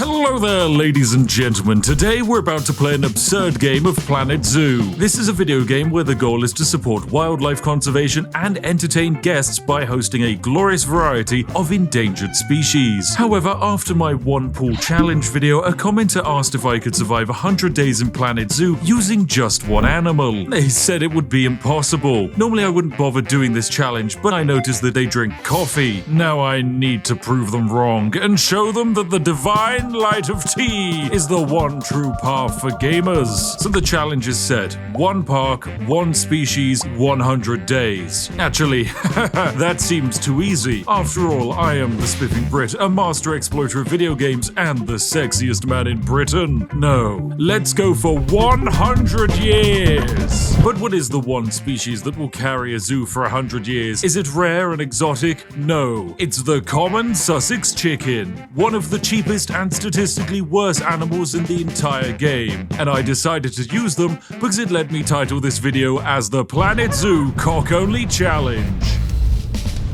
Hello there, ladies and gentlemen. Today we're about to play an absurd game of Planet Zoo. This is a video game where the goal is to support wildlife conservation and entertain guests by hosting a glorious variety of endangered species. However, after my one pool challenge video, a commenter asked if I could survive 100 days in Planet Zoo using just one animal. They said it would be impossible. Normally I wouldn't bother doing this challenge, but I noticed that they drink coffee. Now I need to prove them wrong and show them that the divine light of tea is the one true path for gamers. So the challenge is set: one park, one species, 100 days. Actually, that seems too easy. After all, I am the Spiffing Brit, a master exploiter of video games and the sexiest man in Britain. No, let's go for 100 years. But what is the one species that will carry a zoo for 100 years? Is it rare and exotic? No, it's the common Sussex chicken, one of the cheapest and statistically worse animals in the entire game, and I decided to use them because it let me title this video as the Planet Zoo Cock-Only Challenge.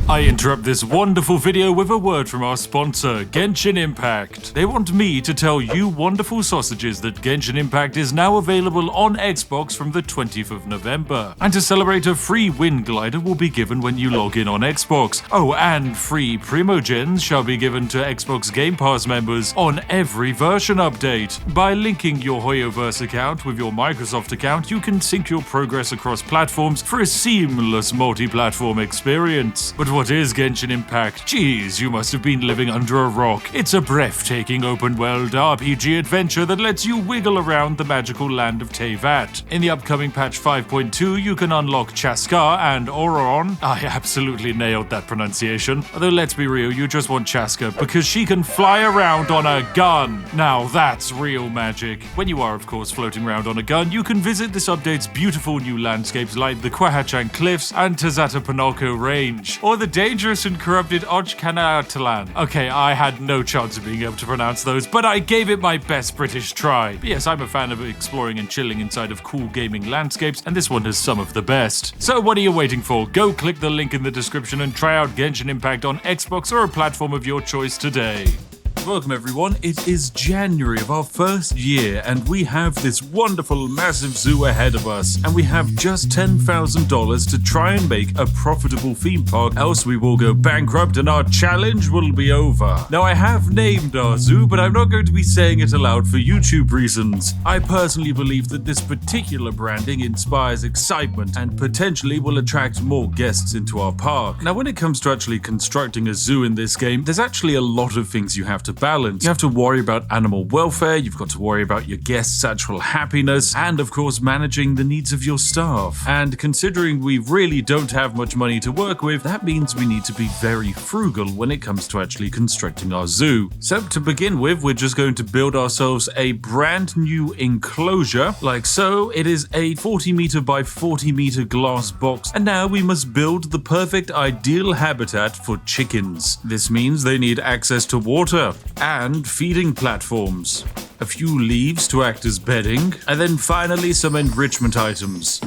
I interrupt this wonderful video with a word from our sponsor, Genshin Impact. They want me to tell you wonderful sausages that Genshin Impact is now available on Xbox from the 20th of November. And to celebrate, a free wind glider will be given when you log in on Xbox. Oh, and free Primogens shall be given to Xbox Game Pass members on every version update. By linking your Hoyoverse account with your Microsoft account, you can sync your progress across platforms for a seamless multi-platform experience. But what is Genshin Impact? Jeez, you must have been living under a rock. It's a breathtaking open-world RPG adventure that lets you wiggle around the magical land of Teyvat. In the upcoming patch 5.2, you can unlock Chaska and Auroron. I absolutely nailed that pronunciation. Although let's be real, you just want Chaska because she can fly around on a gun. Now that's real magic. When you are, of course, floating around on a gun, you can visit this update's beautiful new landscapes like the Quahachan Cliffs and Tazata Panalco Range, or the dangerous and corrupted Ojkanatalan. Okay, I had no chance of being able to pronounce those, but I gave it my best British try. But yes, I'm a fan of exploring and chilling inside of cool gaming landscapes, and this one has some of the best. So what are you waiting for? Go click the link in the description and try out Genshin Impact on Xbox or a platform of your choice today. Welcome everyone, it is January of our first year and we have this wonderful massive zoo ahead of us, and we have just $10,000 to try and make a profitable theme park, else we will go bankrupt and our challenge will be over. Now I have named our zoo, but I'm not going to be saying it aloud for YouTube reasons. I personally believe that this particular branding inspires excitement and potentially will attract more guests into our park. Now when it comes to actually constructing a zoo in this game, there's actually a lot of things you have to balance. You have to worry about animal welfare, you've got to worry about your guests' actual happiness, and of course managing the needs of your staff. And considering we really don't have much money to work with, that means we need to be very frugal when it comes to actually constructing our zoo. So to begin with, we're just going to build ourselves a brand new enclosure, like so. It is a 40 meter by 40 meter glass box, and now we must build the perfect ideal habitat for chickens. This means they need access to water and feeding platforms, a few leaves to act as bedding, and then finally some enrichment items.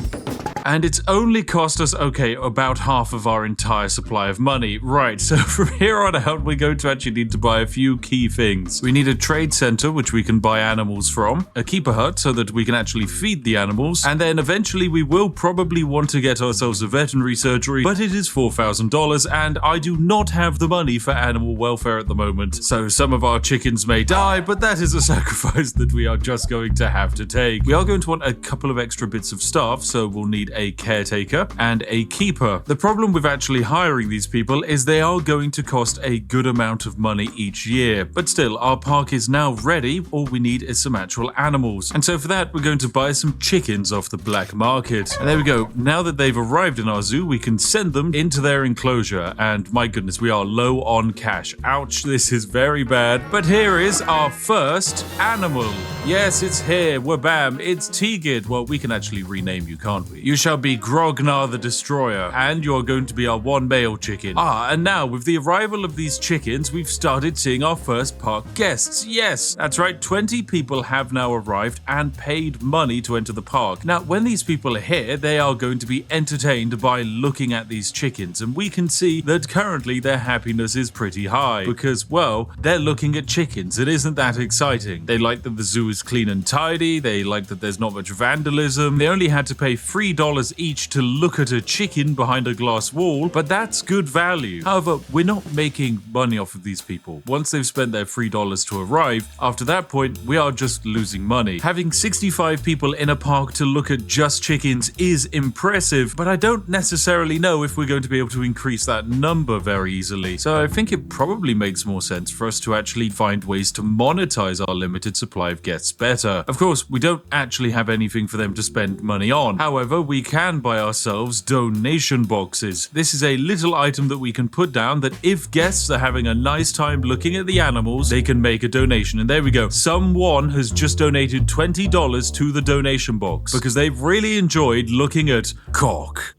And it's only cost us, about half of our entire supply of money. Right, so from here on out, we're going to actually need to buy a few key things. We need a trade center, which we can buy animals from, a keeper hut, so that we can actually feed the animals, and then eventually we will probably want to get ourselves a veterinary surgery, but it is $4,000, and I do not have the money for animal welfare at the moment. So some of our chickens may die, but that is a sacrifice that we are just going to have to take. We are going to want a couple of extra bits of staff, so we'll need a caretaker and a keeper. The problem with actually hiring these people is they are going to cost a good amount of money each year. But still, our park is now ready. All we need is some actual animals. And so for that, we're going to buy some chickens off the black market. And there we go. Now that they've arrived in our zoo, we can send them into their enclosure. And my goodness, we are low on cash. Ouch, this is very bad. But here is our first animal. Yes, it's here. Wabam, it's Tigid. Well, we can actually rename you, can't we? You shall shall be Grognar the Destroyer, and you're going to be our one male chicken. And now with the arrival of these chickens, we've started seeing our first park guests. Yes, that's right, 20 people have now arrived and paid money to enter the park. Now, when these people are here, they are going to be entertained by looking at these chickens, and we can see that currently their happiness is pretty high because, well, they're looking at chickens. It isn't that exciting. They like that the zoo is clean and tidy. They like that there's not much vandalism. They only had to pay $3 each to look at a chicken behind a glass wall, but that's good value. However, we're not making money off of these people. Once they've spent their $3 to arrive, after that point, we are just losing money. Having 65 people in a park to look at just chickens is impressive, but I don't necessarily know if we're going to be able to increase that number very easily. So I think it probably makes more sense for us to actually find ways to monetize our limited supply of guests better. Of course, we don't actually have anything for them to spend money on. However, we can buy ourselves donation boxes. This is a little item that we can put down that if guests are having a nice time looking at the animals, they can make a donation. And there we go. Someone has just donated $20 to the donation box because they've really enjoyed looking at cock.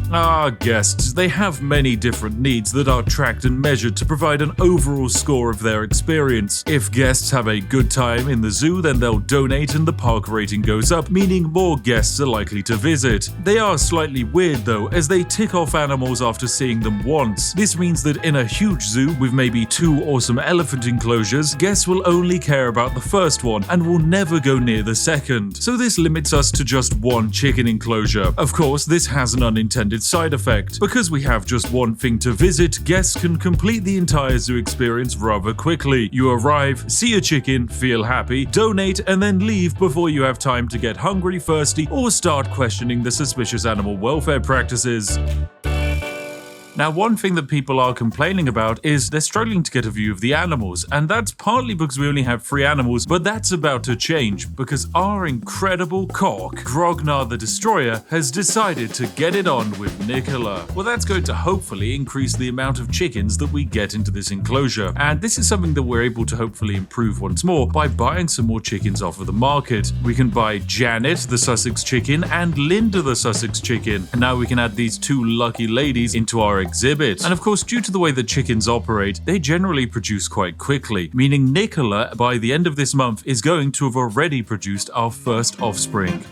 Our guests, they have many different needs that are tracked and measured to provide an overall score of their experience. If guests have a good time in the zoo, then they'll donate and the park rating goes up, meaning more guests are likely to visit. They are slightly weird though, as they tick off animals after seeing them once. This means that in a huge zoo with maybe 2 awesome elephant enclosures, guests will only care about the first one and will never go near the second. So this limits us to just 1 chicken enclosure. Of course, this has an unintended side effect. Because we have just 1 thing to visit, guests can complete the entire zoo experience rather quickly. You arrive, see a chicken, feel happy, donate, and then leave before you have time to get hungry, thirsty, or start questioning the suspicious animal welfare practices. Now, one thing that people are complaining about is they're struggling to get a view of the animals, and that's partly because we only have 3 animals, but that's about to change because our incredible cock, Grognar the Destroyer, has decided to get it on with Nicola. Well, that's going to hopefully increase the amount of chickens that we get into this enclosure, and this is something that we're able to hopefully improve once more by buying some more chickens off of the market. We can buy Janet the Sussex chicken and Linda the Sussex chicken, and now we can add these 2 lucky ladies into our exhibit. And of course, due to the way that chickens operate, they generally produce quite quickly, meaning Nicola, by the end of this month, is going to have already produced our first offspring.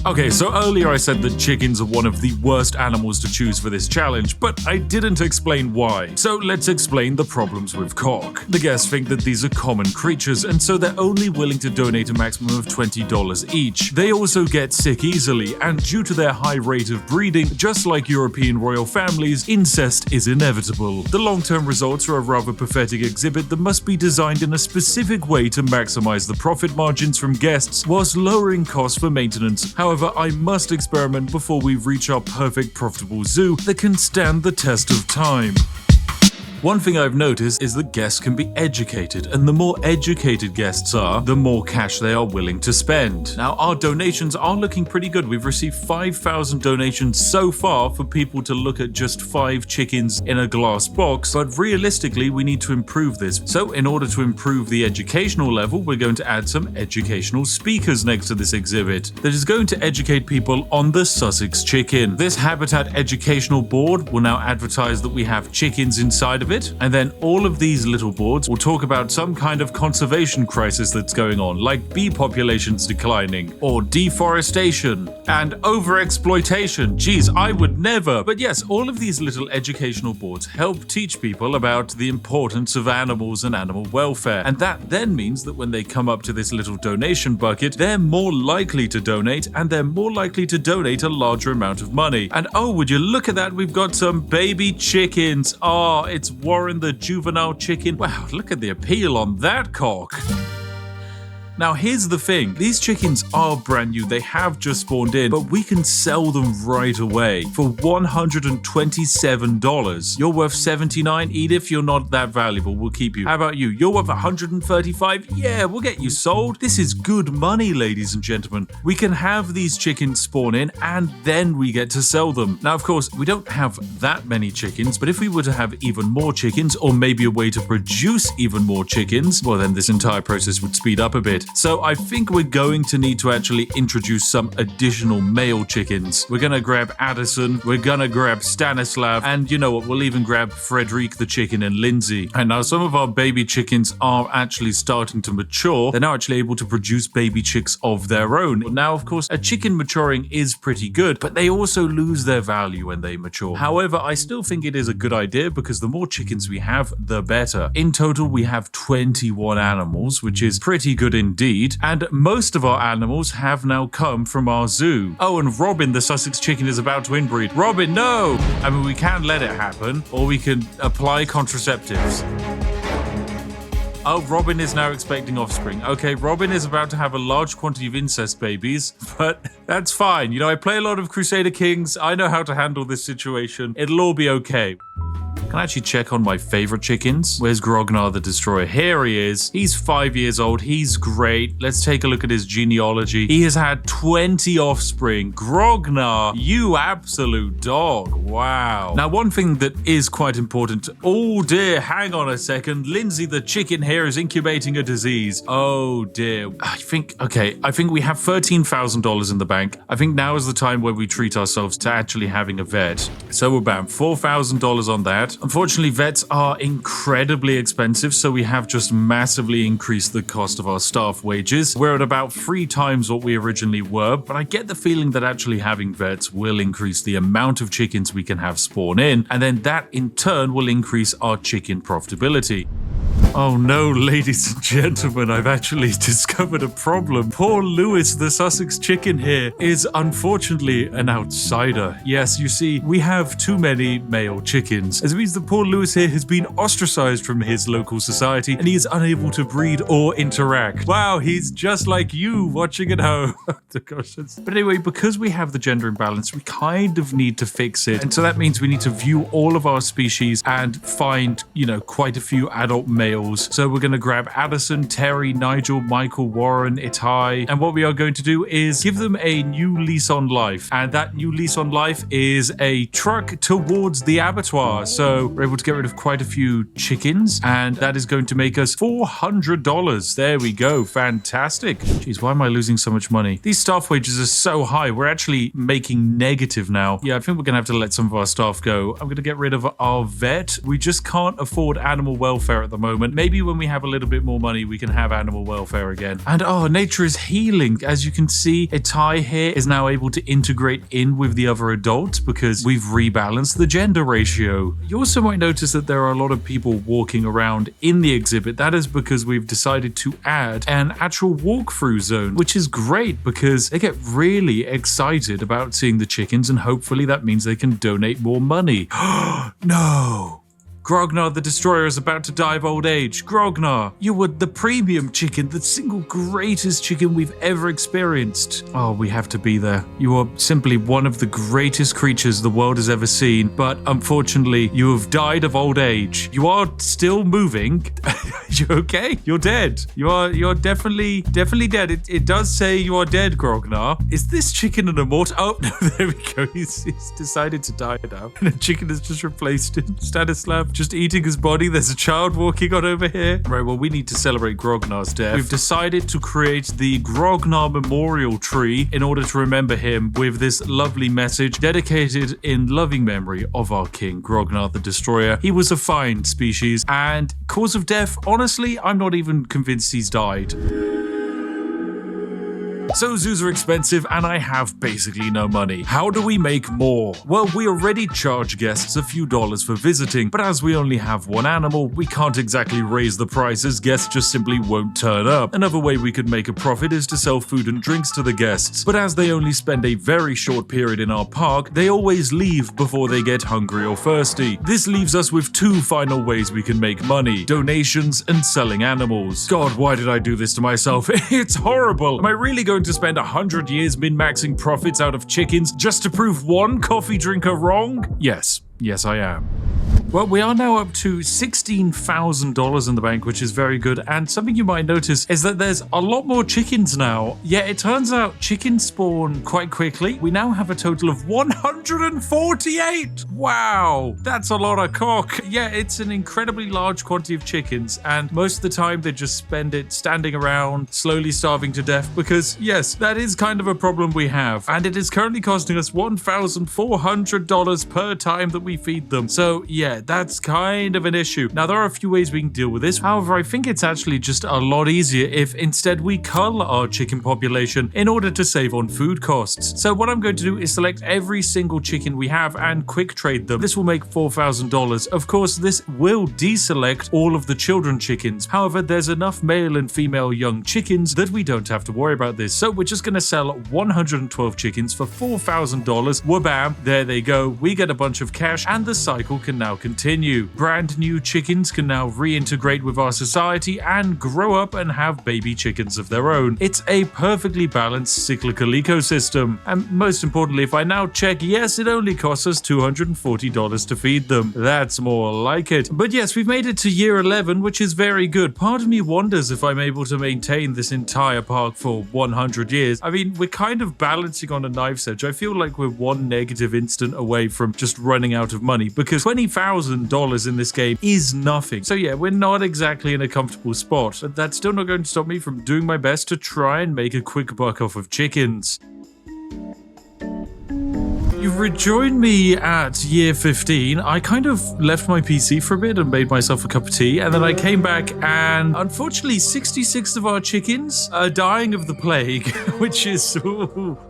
Okay, so earlier I said that chickens are one of the worst animals to choose for this challenge, but I didn't explain why. So let's explain the problems with cock. The guests think that these are common creatures, and so they're only willing to donate a maximum of $20 each. They also get sick easily, and due to their high rate of breeding, just like European royal families, incest is inevitable. The long-term results are a rather pathetic exhibit that must be designed in a specific way to maximize the profit margins from guests whilst lowering costs for maintenance. However, I must experiment before we reach our perfect profitable zoo that can stand the test of time. One thing I've noticed is that guests can be educated, and the more educated guests are, the more cash they are willing to spend. Now, our donations are looking pretty good. We've received 5,000 donations so far for people to look at just 5 chickens in a glass box, but realistically, we need to improve this. So, in order to improve the educational level, we're going to add some educational speakers next to this exhibit that is going to educate people on the Sussex chicken. This Habitat educational board will now advertise that we have chickens inside of it, and then all of these little boards will talk about some kind of conservation crisis that's going on, like bee populations declining, or deforestation, and overexploitation. Geez, I would never. But yes, all of these little educational boards help teach people about the importance of animals and animal welfare, and that then means that when they come up to this little donation bucket, they're more likely to donate, and they're more likely to donate a larger amount of money. And oh, would you look at that, we've got some baby chickens. Oh, it's Warren the juvenile chicken. Wow, look at the appeal on that cock. Now here's the thing, these chickens are brand new, they have just spawned in, but we can sell them right away for $127. You're worth $79, Edith, you're not that valuable, we'll keep you. How about you? You're worth $135? Yeah, we'll get you sold. This is good money, ladies and gentlemen. We can have these chickens spawn in and then we get to sell them. Now, of course, we don't have that many chickens, but if we were to have even more chickens, or maybe a way to produce even more chickens, well then this entire process would speed up a bit. So I think we're going to need to actually introduce some additional male chickens. We're gonna grab Addison, we're gonna grab Stanislav, and you know what, we'll even grab Frederic the chicken and Lindsay. And now some of our baby chickens are actually starting to mature. They're now actually able to produce baby chicks of their own. Now, of course, a chicken maturing is pretty good, but they also lose their value when they mature. However, I still think it is a good idea because the more chickens we have, the better. In total, we have 21 animals, which is pretty good indeed. And most of our animals have now come from our zoo. Oh, and Robin, the Sussex chicken, is about to inbreed. Robin, no! I mean, we can let it happen, or we can apply contraceptives. Oh, Robin is now expecting offspring. Okay, Robin is about to have a large quantity of incest babies, but that's fine. You know, I play a lot of Crusader Kings. I know how to handle this situation. It'll all be okay. Can I actually check on my favorite chickens? Where's Grognar the Destroyer? Here he is. He's 5 years old. He's great. Let's take a look at his genealogy. He has had 20 offspring. Grognar, you absolute dog. Wow. Now, one thing that is quite important. Oh dear, hang on a second. Lindsay the chicken here is incubating a disease. Oh dear. I think we have $13,000 in the bank. I think now is the time where we treat ourselves to actually having a vet. So we're about $4,000 on that. Unfortunately, vets are incredibly expensive, so we have just massively increased the cost of our staff wages. We're at about 3 times what we originally were, but I get the feeling that actually having vets will increase the amount of chickens we can have spawn in, and then that in turn will increase our chicken profitability. Oh no, ladies and gentlemen, I've actually discovered a problem. Poor Lewis, the Sussex chicken here, is unfortunately an outsider. Yes, you see, we have too many male chickens. It means that poor Lewis here has been ostracized from his local society and he is unable to breed or interact. Wow, he's just like you watching at home. But anyway, because we have the gender imbalance, we kind of need to fix it. And so that means we need to view all of our species and find, you know, quite a few adult males. So we're going to grab Addison, Terry, Nigel, Michael, Warren, Itai, and what we are going to do is give them a new lease on life. And that new lease on life is a truck towards the abattoir. So we're able to get rid of quite a few chickens, and that is going to make us $400. There we go. Fantastic. Jeez, why am I losing so much money? These staff wages are so high. We're actually making negative now. Yeah, I think we're going to have to let some of our staff go. I'm going to get rid of our vet. We just can't afford animal welfare at the moment. Maybe when we have a little bit more money, we can have animal welfare again. And oh, nature is healing. As you can see, Itai here is now able to integrate in with the other adults because we've rebalanced the gender ratio. You also might notice that there are a lot of people walking around in the exhibit. That is because we've decided to add an actual walkthrough zone, which is great because they get really excited about seeing the chickens, and hopefully that means they can donate more money. No! Grognar the Destroyer is about to die of old age. Grognar, you were the premium chicken, the single greatest chicken we've ever experienced. Oh, we have to be there. You are simply one of the greatest creatures the world has ever seen, but unfortunately, you have died of old age. You are still moving. You okay? You're dead. You're definitely dead. It does say you are dead, Grognar. Is this chicken an immortal? Oh, no, there we go. He's decided to die now. And the chicken has just replaced him. Stanislav just eating his body. There's a child walking on over here. Right, well, we need to celebrate Grognar's death. We've decided to create the Grognar Memorial Tree in order to remember him with this lovely message dedicated in loving memory of our king, Grognar the Destroyer. He was a fine species, and cause of death, honestly, I'm not even convinced he's died. So zoos are expensive and I have basically no money. How do we make more? Well, we already charge guests a few dollars for visiting, but as we only have one animal, we can't exactly raise the prices. Guests just simply won't turn up. Another way we could make a profit is to sell food and drinks to the guests, but as they only spend a very short period in our park, they always leave before they get hungry or thirsty. This leaves us with 2 final ways we can make money: donations and selling animals. God, why did I do this to myself? It's horrible. Am I really going to spend 100 years min-maxing profits out of chickens just to prove one coffee drinker wrong? Yes, I am. Well, we are now up to $16,000 in the bank, which is very good. And something you might notice is that there's a lot more chickens now. Yeah, it turns out chickens spawn quite quickly. We now have a total of 148. Wow, that's a lot of cock. Yeah, it's an incredibly large quantity of chickens. And most of the time they just spend it standing around, slowly starving to death. Because yes, that is kind of a problem we have. And it is currently costing us $1,400 per time that we feed them. So yeah, that's kind of an issue. Now, there are a few ways we can deal with this. However, I think it's actually just a lot easier if instead we cull our chicken population in order to save on food costs. So what I'm going to do is select every single chicken we have and quick trade them. This will make $4,000. Of course, this will deselect all of the children chickens. However, there's enough male and female young chickens that we don't have to worry about this. So we're just going to sell 112 chickens for $4,000. Wabam, there they go. We get a bunch of cash and the cycle can now continue. Brand new chickens can now reintegrate with our society and grow up and have baby chickens of their own. It's a perfectly balanced cyclical ecosystem. And most importantly, if I now check, yes, it only costs us $240 to feed them. That's more like it. But yes, we've made it to year 11, which is very good. Part of me wonders if I'm able to maintain this entire park for 100 years. I mean, we're kind of balancing on a knife's edge. I feel like we're one negative instant away from just running out of money because $20,000 in this game is nothing. So yeah, we're not exactly in a comfortable spot, but that's still not going to stop me from doing my best to try and make a quick buck off of chickens. You've rejoined me at year 15. I kind of left my PC for a bit and made myself a cup of tea, and then I came back and unfortunately 66 of our chickens are dying of the plague, which is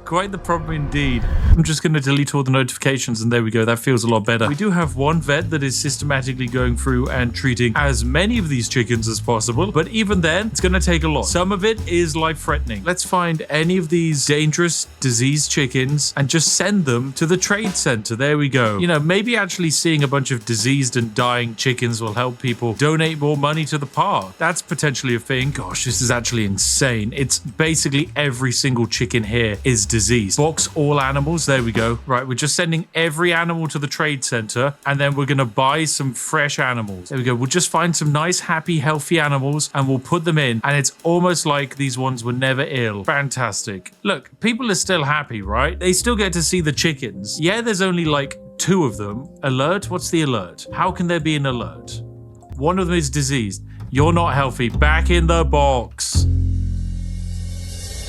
quite the problem indeed. I'm just going to delete all the notifications and there we go. That feels a lot better. We do have one vet that is systematically going through and treating as many of these chickens as possible, but even then, it's going to take a lot. Some of it is life-threatening. Let's find any of these dangerous diseased chickens and just send them to the trade center. There we go. You know, maybe actually seeing a bunch of diseased and dying chickens will help people donate more money to the park. That's potentially a thing. Gosh, this is actually insane. It's basically every single chicken here is diseased. Box all animals. There we go. Right, we're just sending every animal to the trade center and then we're going to buy some fresh animals. There we go. We'll just find some nice, happy, healthy animals and we'll put them in. And it's almost like these ones were never ill. Fantastic. Look, people are still happy, right? They still get to see the chickens. Yeah, there's only like 2 of them. Alert? What's the alert? How can there be an alert? One of them is diseased. You're not healthy. Back in the box.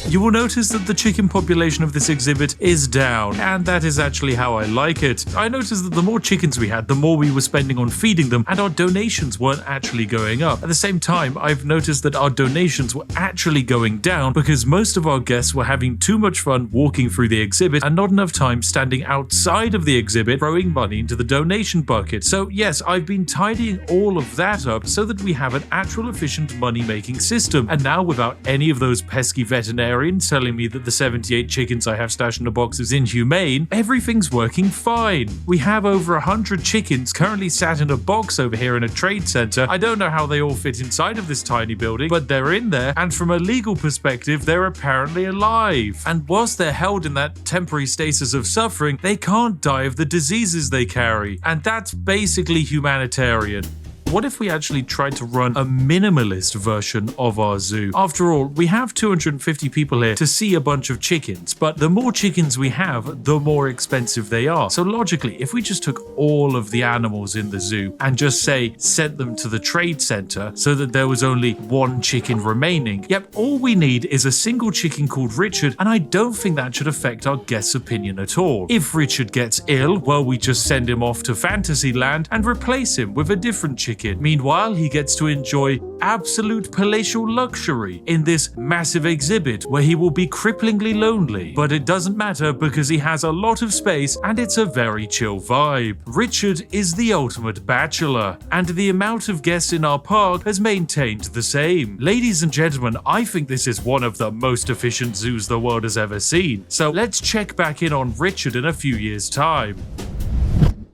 You will notice that the chicken population of this exhibit is down, and that is actually how I like it. I noticed that the more chickens we had, the more we were spending on feeding them, and our donations weren't actually going up. At the same time, I've noticed that our donations were actually going down because most of our guests were having too much fun walking through the exhibit and not enough time standing outside of the exhibit throwing money into the donation bucket. So yes, I've been tidying all of that up so that we have an actual efficient money-making system. And now, without any of those pesky veterinarians telling me that the 78 chickens I have stashed in a box is inhumane, everything's working fine. We have over 100 chickens currently sat in a box over here in a trade center. I don't know how they all fit inside of this tiny building, but they're in there, and from a legal perspective, they're apparently alive. And whilst they're held in that temporary stasis of suffering, they can't die of the diseases they carry. And that's basically humanitarian. What if we actually tried to run a minimalist version of our zoo? After all, we have 250 people here to see a bunch of chickens, but the more chickens we have, the more expensive they are. So logically, if we just took all of the animals in the zoo and just say, sent them to the trade center so that there was only 1 chicken remaining, yep, all we need is a single chicken called Richard, and I don't think that should affect our guest's opinion at all. If Richard gets ill, well, we just send him off to Fantasyland and replace him with a different chicken. Meanwhile, he gets to enjoy absolute palatial luxury in this massive exhibit where he will be cripplingly lonely. But it doesn't matter because he has a lot of space and it's a very chill vibe. Richard is the ultimate bachelor, and the amount of guests in our park has maintained the same. Ladies and gentlemen, I think this is one of the most efficient zoos the world has ever seen. So let's check back in on Richard in a few years' time.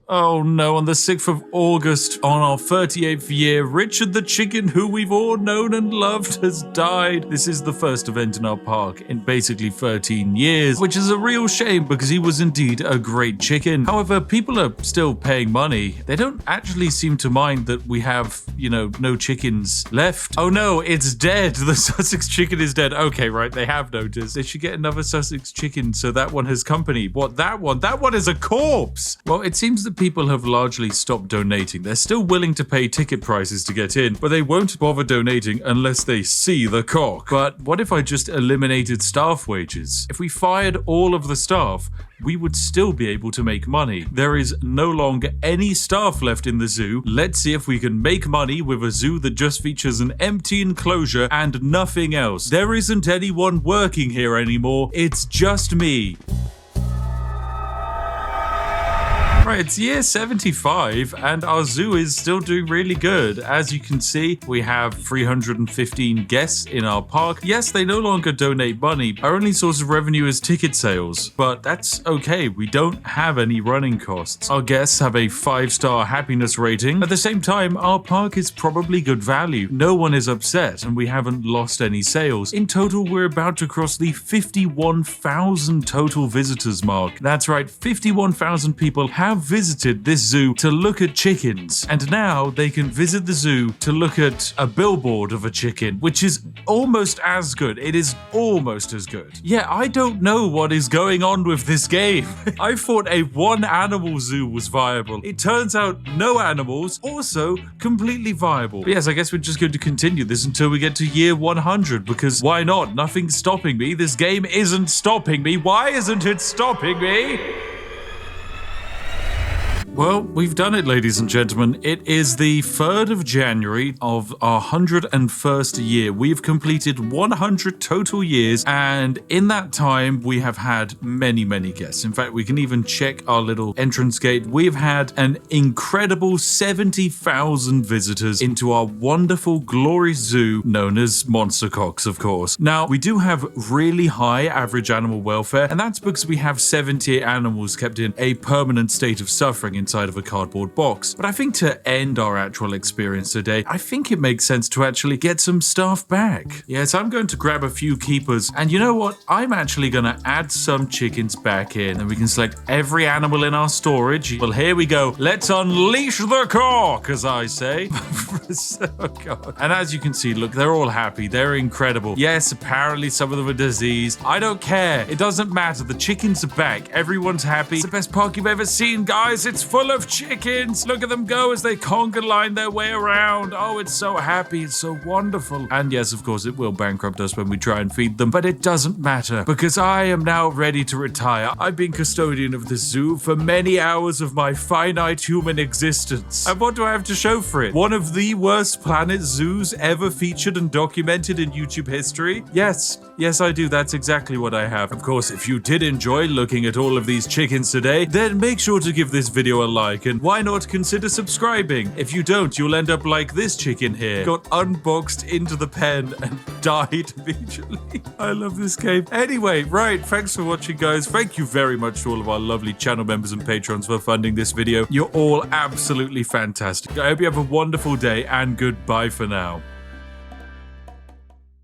Oh no, on the 6th of August, on our 38th year, Richard the chicken, who we've all known and loved, has died. This is the first event in our park in basically 13 years, which is a real shame because he was indeed a great chicken. However, people are still paying money. They don't actually seem to mind that we have, no chickens left. Oh no, it's dead. The Sussex chicken is dead. Okay, right, they have noticed. They should get another Sussex chicken so that one has company. What, that one? That one is a corpse! Well, it seems that people have largely stopped donating. They're still willing to pay ticket prices to get in, but they won't bother donating unless they see the cock. But what if I just eliminated staff wages? If we fired all of the staff, we would still be able to make money. There is no longer any staff left in the zoo. Let's see if we can make money with a zoo that just features an empty enclosure and nothing else. There isn't anyone working here anymore. It's just me. Right, it's year 75 and our zoo is still doing really good. As you can see, we have 315 guests in our park. Yes, they no longer donate money. Our only source of revenue is ticket sales, but that's okay. We don't have any running costs. Our guests have a 5-star happiness rating. At the same time, our park is probably good value. No one is upset and we haven't lost any sales. In total, we're about to cross the 51,000 total visitors mark. That's right, 51,000 people have visited this zoo to look at chickens, and now they can visit the zoo to look at a billboard of a chicken, which is almost as good. It is almost as good. Yeah, I don't know what is going on with this game. I thought a one-animal zoo was viable. It turns out no animals, also completely viable. But yes, I guess we're just going to continue this until we get to year 100, because why not? Nothing's stopping me. This game isn't stopping me. Why isn't it stopping me? Well, we've done it, ladies and gentlemen. It is the 3rd of January of our 101st year. We've completed 100 total years, and in that time, we have had many, many guests. In fact, we can even check our little entrance gate. We've had an incredible 70,000 visitors into our wonderful, glorious zoo known as Monster Cocks, of course. Now, we do have really high average animal welfare, and that's because we have 78 animals kept in a permanent state of suffering inside of a cardboard box. But I think to end our actual experience today, I think it makes sense to actually get some staff back. Yes, I'm going to grab a few keepers, and you know what? I'm actually going to add some chickens back in, and we can select every animal in our storage. Well, here we go. Let's unleash the cock, as I say. Oh God. And as you can see, look, they're all happy. They're incredible. Yes, apparently some of them are diseased. I don't care. It doesn't matter. The chickens are back. Everyone's happy. It's the best park you've ever seen, guys. It's full of chickens. Look at them go as they conga line their way around. Oh, it's so happy. It's so wonderful. And yes, of course, it will bankrupt us when we try and feed them, but it doesn't matter because I am now ready to retire. I've been custodian of the zoo for many hours of my finite human existence. And what do I have to show for it? One of the worst planet zoos ever featured and documented in YouTube history? Yes, I do. That's exactly what I have. Of course, if you did enjoy looking at all of these chickens today, then make sure to give this video a like, and why not consider subscribing? If you don't, you'll end up like this chicken here. Got unboxed into the pen and died immediately. I love this game. Anyway, right, thanks for watching, guys. Thank you very much to all of our lovely channel members and patrons for funding this video. You're all absolutely fantastic. I hope you have a wonderful day, and goodbye for now.